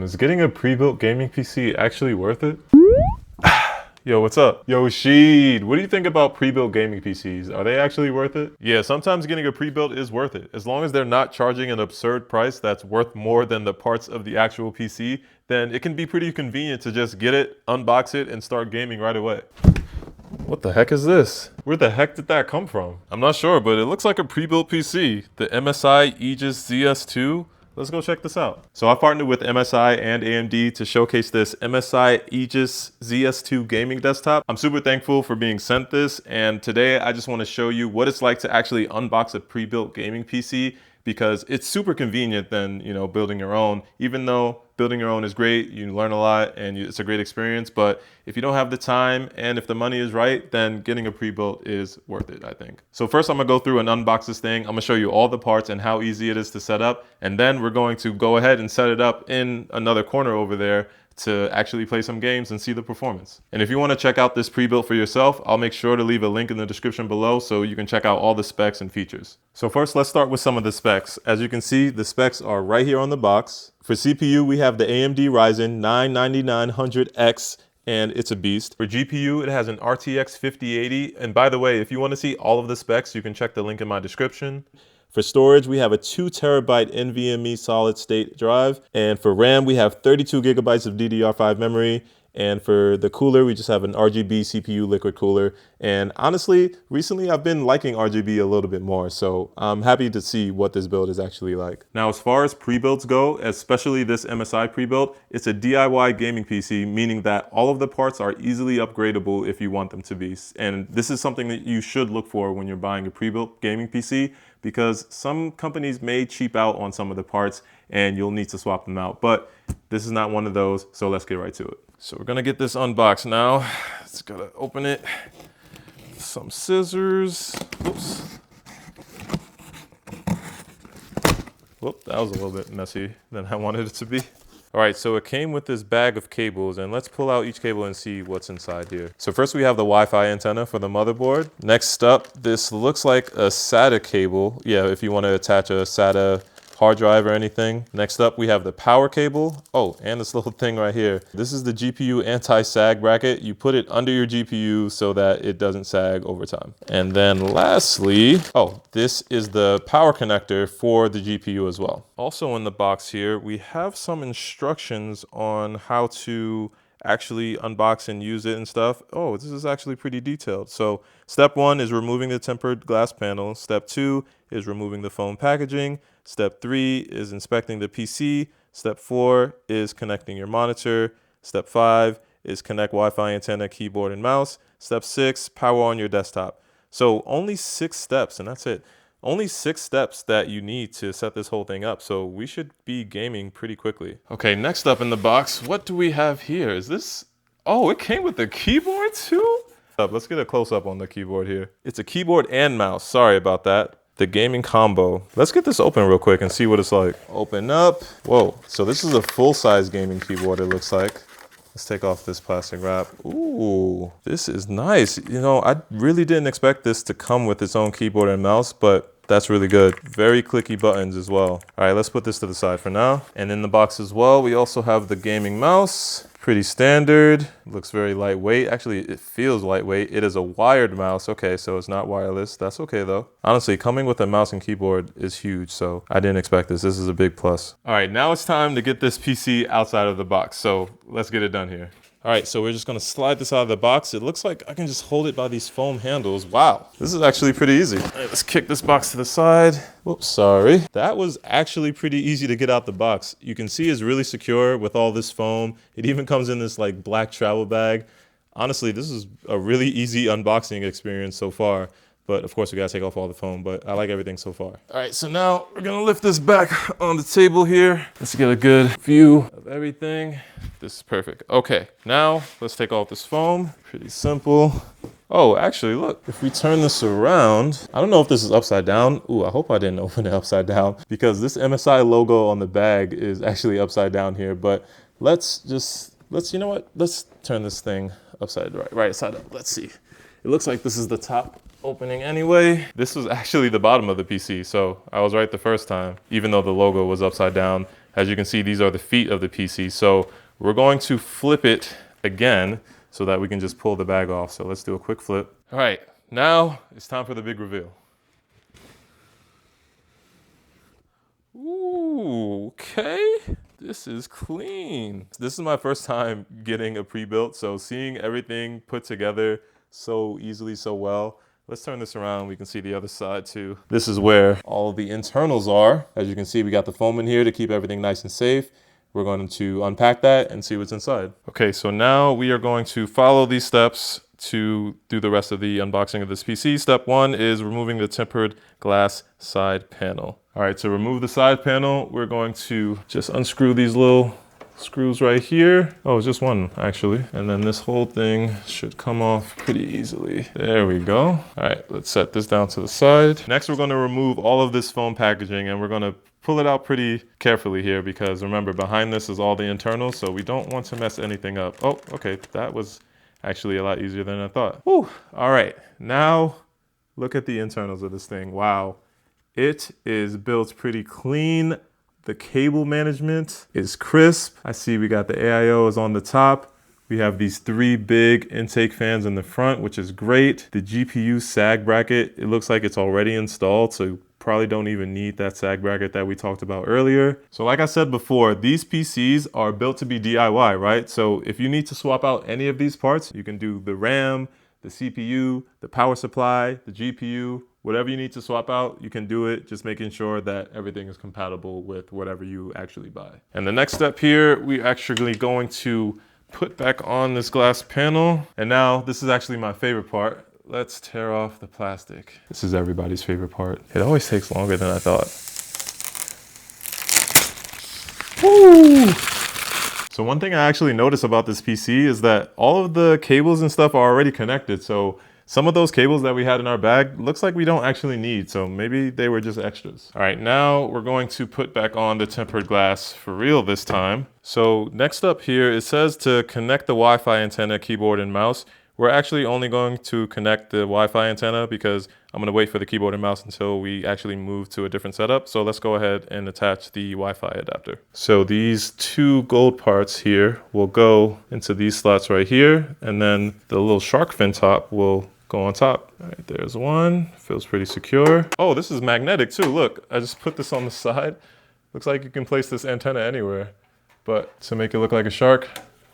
Is getting a pre-built gaming PC actually worth it? Yo, what's up? Yo, Sheed, what do you think about pre-built gaming PCs? Are they actually worth it? Yeah, sometimes getting a pre-built is worth it. As long as they're not charging an absurd price that's worth more than the parts of the actual PC, then it can be pretty convenient to just get it, unbox it, and start gaming right away. What the heck is this? Where the heck did that come from? I'm not sure, but it looks like a pre-built PC. The MSI Aegis ZS2. Let's go check this out. So I partnered with MSI and AMD to showcase this MSI Aegis ZS2 gaming desktop. I'm super thankful for being sent this, and today I just want to show you what it's like to actually unbox a pre-built gaming PC, because it's super convenient than, building your own. Even though building your own is great, you learn a lot and it's a great experience, but if you don't have the time and if the money is right, then getting a pre-built is worth it, I think. So first I'm gonna go through and unbox this thing. I'm gonna show you all the parts and how easy it is to set up, and then we're going to go ahead and set it up in another corner over there to actually play some games and see the performance. And if you want to check out this pre-built for yourself, I'll make sure to leave a link in the description below so you can check out all the specs and features. So first, let's start with some of the specs. As you can see, the specs are right here on the box. For CPU, we have the AMD Ryzen 9 9900X, and it's a beast. For GPU, it has an RTX 5080. And by the way, if you want to see all of the specs, you can check the link in my description. For storage, we have a 2 terabyte NVMe solid state drive. And for RAM, we have 32 gigabytes of DDR5 memory. And for the cooler, we just have an RGB CPU liquid cooler. And honestly, recently I've been liking RGB a little bit more, so I'm happy to see what this build is actually like. Now, as far as pre-builds go, especially this MSI pre-built, it's a DIY gaming PC, meaning that all of the parts are easily upgradable if you want them to be. And this is something that you should look for when you're buying a pre-built gaming PC, because some companies may cheap out on some of the parts and you'll need to swap them out. But this is not one of those, so let's get right to it. So we're gonna get this unboxed now. Just gotta open it. Some scissors. Oops. Whoop, that was a little bit messy than I wanted it to be. All right, so it came with this bag of cables, and let's pull out each cable and see what's inside here. So first we have the Wi-Fi antenna for the motherboard. Next up, this looks like a SATA cable. Yeah, if you want to attach a SATA hard drive or anything. Next up, we have the power cable. Oh, and this little thing right here. This is the GPU anti-sag bracket. You put it under your GPU so that it doesn't sag over time. And then lastly, this is the power connector for the GPU as well. Also in the box here, we have some instructions on how to actually unbox and use it and stuff. Oh, this is actually pretty detailed. So step 1 is removing the tempered glass panel. Step 2 is removing the foam packaging. Step 3 is inspecting the PC. Step 4 is connecting your monitor. Step 5 is connect Wi-Fi antenna, keyboard, and mouse. Step 6, power on your desktop. So only 6 steps, and that's it. Only 6 steps that you need to set this whole thing up, so we should be gaming pretty quickly. Okay, next up in the box, what do we have here? Is this, oh, it came with the keyboard too? Let's get a close-up on the keyboard here. It's a keyboard and mouse, sorry about that. The gaming combo. Let's get this open real quick and see what it's like. Open up. Whoa, so this is a full-size gaming keyboard, it looks like. Let's take off this plastic wrap. Ooh, this is nice. I really didn't expect this to come with its own keyboard and mouse, but that's really good. Very clicky buttons as well. All right, let's put this to the side for now. And in the box as well, we also have the gaming mouse. Pretty standard. Looks very lightweight. Actually, it feels lightweight. It is a wired mouse. Okay, so it's not wireless. That's okay though. Honestly, coming with a mouse and keyboard is huge, so I didn't expect this. This is a big plus. All right, now it's time to get this PC outside of the box. So let's get it done here. All right, so we're just gonna slide this out of the box. It looks like I can just hold it by these foam handles. Wow, this is actually pretty easy. All right, let's kick this box to the side. Whoops, sorry. That was actually pretty easy to get out the box. You can see it's really secure with all this foam. It even comes in this like black travel bag. Honestly, this is a really easy unboxing experience so far. But of course, we gotta take off all the foam, but I like everything so far. All right, so now we're gonna lift this back on the table here. Let's get a good view of everything. This is perfect. Okay, now let's take off this foam. Pretty simple. Oh, actually, look, if we turn this around, I don't know if this is upside down. Ooh, I hope I didn't open it upside down, because this MSI logo on the bag is actually upside down here. But you know what? Let's turn this thing right side up. Let's see. It looks like this is the top opening anyway. This was actually the bottom of the PC, so I was right the first time, even though the logo was upside down. As you can see, these are the feet of the PC. So we're going to flip it again so that we can just pull the bag off. So let's do a quick flip. All right, now it's time for the big reveal. Ooh, okay. This is clean. This is my first time getting a pre-built, so seeing everything put together so easily, so well. Let's turn this around. We can see the other side too. This is where all of the internals are. As you can see, we got the foam in here to keep everything nice and safe. We're going to unpack that and see what's inside. Okay, so now we are going to follow these steps to do the rest of the unboxing of this PC. Step 1 is removing the tempered glass side panel. All right, to remove the side panel, we're going to just unscrew these little screws right here. Oh, it's just one actually. And then this whole thing should come off pretty easily. There we go. All right, let's set this down to the side. Next, we're gonna remove all of this foam packaging and we're gonna pull it out pretty carefully here because remember, behind this is all the internals, so we don't want to mess anything up. Oh, okay, that was actually a lot easier than I thought. Whew. All right, now look at the internals of this thing. Wow, it is built pretty clean. The cable management is crisp. I see we got the AIO is on the top. We have these 3 big intake fans in the front, which is great. The GPU sag bracket, it looks like it's already installed, so you probably don't even need that sag bracket that we talked about earlier. So like I said before, these PCs are built to be DIY, right? So if you need to swap out any of these parts, you can do the RAM, the CPU, the power supply, the GPU, whatever you need to swap out, you can do it, just making sure that everything is compatible with whatever you actually buy. And the next step here, we're actually going to put back on this glass panel. And now this is actually my favorite part. Let's tear off the plastic. This is everybody's favorite part. It always takes longer than I thought. Woo! So one thing I actually noticed about this PC is that all of the cables and stuff are already connected. So some of those cables that we had in our bag looks like we don't actually need, so maybe they were just extras. All right, now we're going to put back on the tempered glass for real this time. So next up here, it says to connect the Wi-Fi antenna, keyboard, and mouse. We're actually only going to connect the Wi-Fi antenna because I'm gonna wait for the keyboard and mouse until we actually move to a different setup. So let's go ahead and attach the Wi-Fi adapter. So these 2 gold parts here will go into these slots right here, and then the little shark fin top will go on top. All right, there's one. Feels pretty secure. Oh, this is magnetic too. Look, I just put this on the side. Looks like you can place this antenna anywhere, but to make it look like a shark,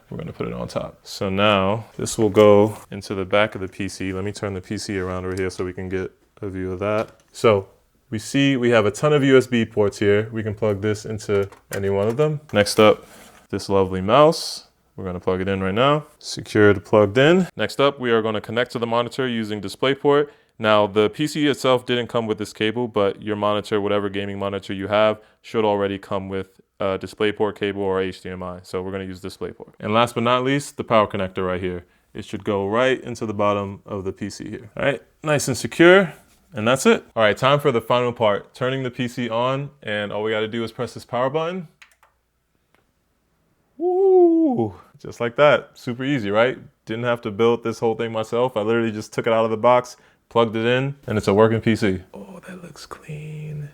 we're gonna put it on top. So now this will go into the back of the PC. Let me turn the PC around over here so we can get a view of that. So we see we have a ton of USB ports here. We can plug this into any one of them. Next up, this lovely mouse. We're gonna plug it in right now. Secured, plugged in. Next up, we are gonna connect to the monitor using DisplayPort. Now, the PC itself didn't come with this cable, but your monitor, whatever gaming monitor you have, should already come with a DisplayPort cable or HDMI. So we're gonna use DisplayPort. And last but not least, the power connector right here. It should go right into the bottom of the PC here. All right, nice and secure. And that's it. All right, time for the final part, turning the PC on, and all we gotta do is press this power button. Woo! Just like that, super easy, right? Didn't have to build this whole thing myself. I literally just took it out of the box, plugged it in, and it's a working PC. Oh, that looks clean.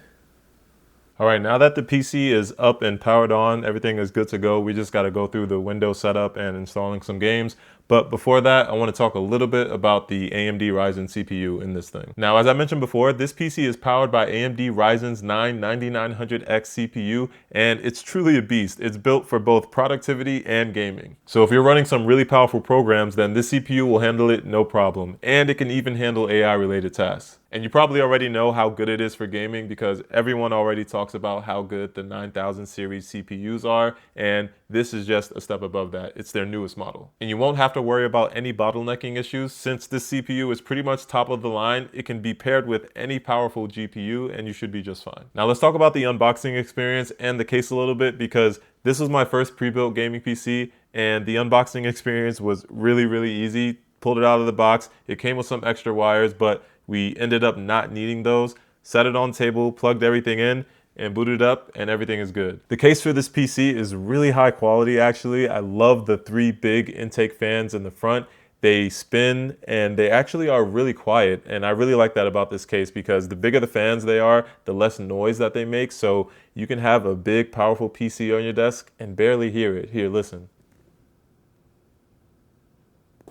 All right, now that the PC is up and powered on, everything is good to go. We just gotta go through the Windows setup and installing some games. But before that, I wanna talk a little bit about the AMD Ryzen CPU in this thing. Now, as I mentioned before, this PC is powered by AMD Ryzen's 9 9900X CPU, and it's truly a beast. It's built for both productivity and gaming. So if you're running some really powerful programs, then this CPU will handle it no problem. And it can even handle AI-related tasks. And you probably already know how good it is for gaming because everyone already talks about how good the 9000 series CPUs are, and this is just a step above that. It's their newest model. And you won't have to worry about any bottlenecking issues since this CPU is pretty much top of the line. It can be paired with any powerful GPU and you should be just fine. Now let's talk about the unboxing experience and the case a little bit because this was my first pre-built gaming PC and the unboxing experience was really, really easy. Pulled it out of the box. It came with some extra wires, but we ended up not needing those. Set it on the table, plugged everything in, and booted it up, and everything is good. The case for this PC is really high quality, actually. I love the 3 big intake fans in the front. They spin and they actually are really quiet. And I really like that about this case because the bigger the fans they are, the less noise that they make. So you can have a big, powerful PC on your desk and barely hear it. Here, listen.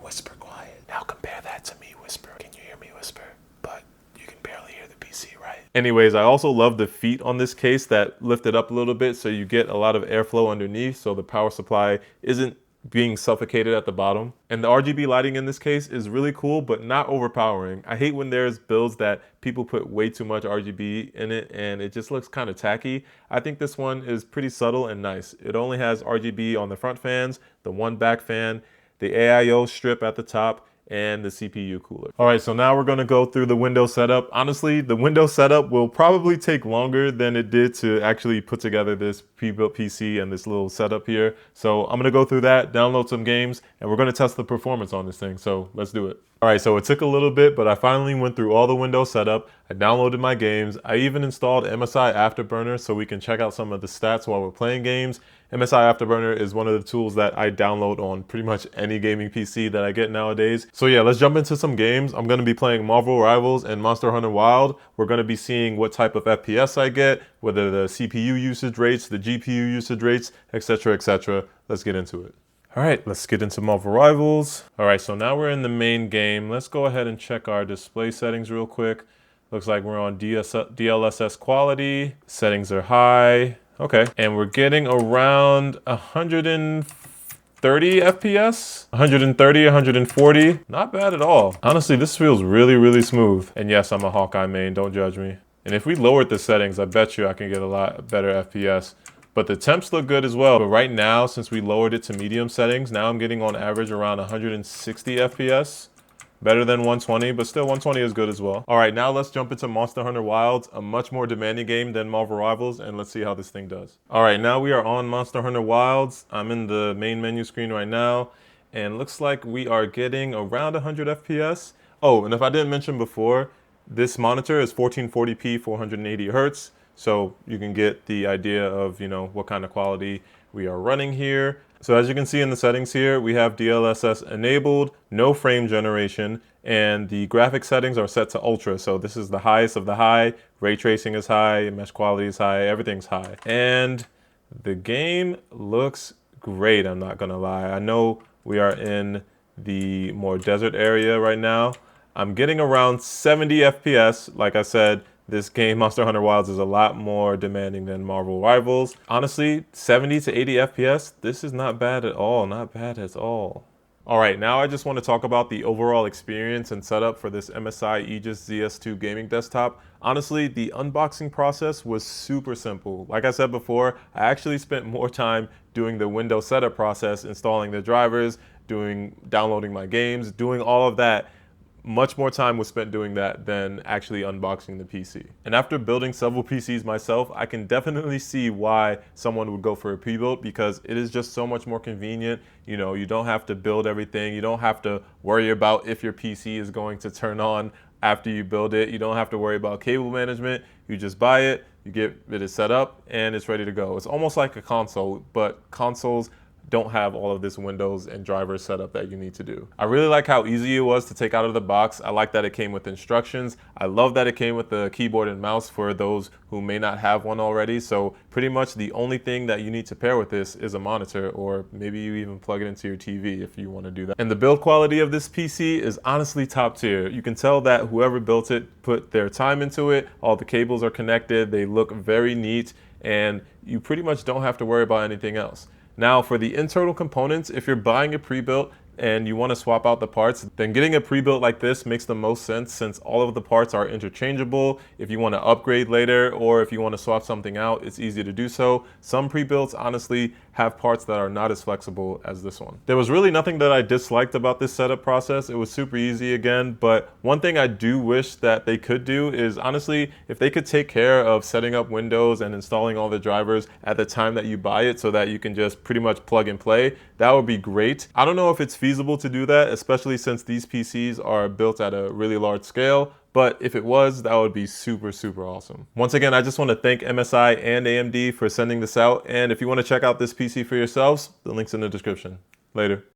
Whisper quiet. Now compare that to me whisper. Can you hear me whisper? But you can barely hear the PC, right? Anyways, I also love the feet on this case that lift it up a little bit so you get a lot of airflow underneath so the power supply isn't being suffocated at the bottom. And the RGB lighting in this case is really cool, but not overpowering. I hate when there's builds that people put way too much RGB in it and it just looks kind of tacky. I think this one is pretty subtle and nice. It only has RGB on the front fans, the one back fan, the AIO strip at the top, and the CPU cooler. All right, so now we're gonna go through the Windows setup. Honestly, the Windows setup will probably take longer than it did to actually put together this pre-built PC and this little setup here. So I'm gonna go through that, download some games, and we're gonna test the performance on this thing. So let's do it. All right, so it took a little bit, but I finally went through all the Windows setup. I downloaded my games. I even installed MSI Afterburner so we can check out some of the stats while we're playing games. MSI Afterburner is one of the tools that I download on pretty much any gaming PC that I get nowadays. So yeah, let's jump into some games. I'm gonna be playing Marvel Rivals and Monster Hunter Wild. We're gonna be seeing what type of FPS I get, whether the CPU usage rates, the GPU usage rates, etc., etc. Let's get into it. All right, let's get into Marvel Rivals. All right, so now we're in the main game. Let's go ahead and check our display settings real quick. Looks like we're on DLSS quality. Settings are high. Okay, and we're getting around 130 FPS, 130, 140. Not bad at all. Honestly, this feels really, really smooth. And yes, I'm a Hawkeye main, don't judge me. And if we lowered the settings, I bet you I can get a lot better FPS. But the temps look good as well. But right now, since we lowered it to medium settings, now I'm getting on average around 160 FPS. Better than 120, but still 120 is good as well. All right, now let's jump into Monster Hunter Wilds, a much more demanding game than Marvel Rivals, and let's see how this thing does. All right, now we are on Monster Hunter Wilds. I'm in the main menu screen right now, and looks like we are getting around 100 FPS. Oh, and if I didn't mention before, this monitor is 1440p, 480 hertz. So you can get the idea of, you know, what kind of quality we are running here. So as you can see in the settings here, we have DLSS enabled, no frame generation, and the graphic settings are set to ultra. So this is the highest of the high. Ray tracing is high, mesh quality is high, everything's high. And the game looks great, I'm not gonna lie. I know we are in the more desert area right now. I'm getting around 70 FPS, like I said. This game, Monster Hunter Wilds, is a lot more demanding than Marvel Rivals. Honestly, 70 to 80 FPS, this is not bad at all, not bad at all. All right, now I just want to talk about the overall experience and setup for this MSI Aegis ZS2 gaming desktop. Honestly, the unboxing process was super simple. Like I said before, I actually spent more time doing the Windows setup process, installing the drivers, downloading my games, doing all of that. Much more time was spent doing that than actually unboxing the PC. And after building several PCs myself, I can definitely see why someone would go for a pre-built because it is just so much more convenient. You know, you don't have to build everything. You don't have to worry about if your PC is going to turn on after you build it. You don't have to worry about cable management. You just buy it, you get it set up, and it's ready to go. It's almost like a console, but consoles don't have all of this Windows and driver setup that you need to do. I really like how easy it was to take out of the box. I like that it came with instructions. I love that it came with the keyboard and mouse for those who may not have one already. So pretty much the only thing that you need to pair with this is a monitor, or maybe you even plug it into your TV if you want to do that. And the build quality of this PC is honestly top tier. You can tell that whoever built it put their time into it. All the cables are connected. They look very neat, and you pretty much don't have to worry about anything else. Now for the internal components, if you're buying a pre-built and you want to swap out the parts, then getting a pre-built like this makes the most sense since all of the parts are interchangeable. If you want to upgrade later or if you want to swap something out, it's easy to do so. Some pre-builts honestly have parts that are not as flexible as this one. There was really nothing that I disliked about this setup process. It was super easy again, but one thing I do wish that they could do is honestly, if they could take care of setting up Windows and installing all the drivers at the time that you buy it so that you can just pretty much plug and play, that would be great. I don't know if it's feasible to do that, especially since these PCs are built at a really large scale. But if it was, that would be super, super awesome. Once again, I just want to thank MSI and AMD for sending this out. And if you want to check out this PC for yourselves, the link's in the description. Later.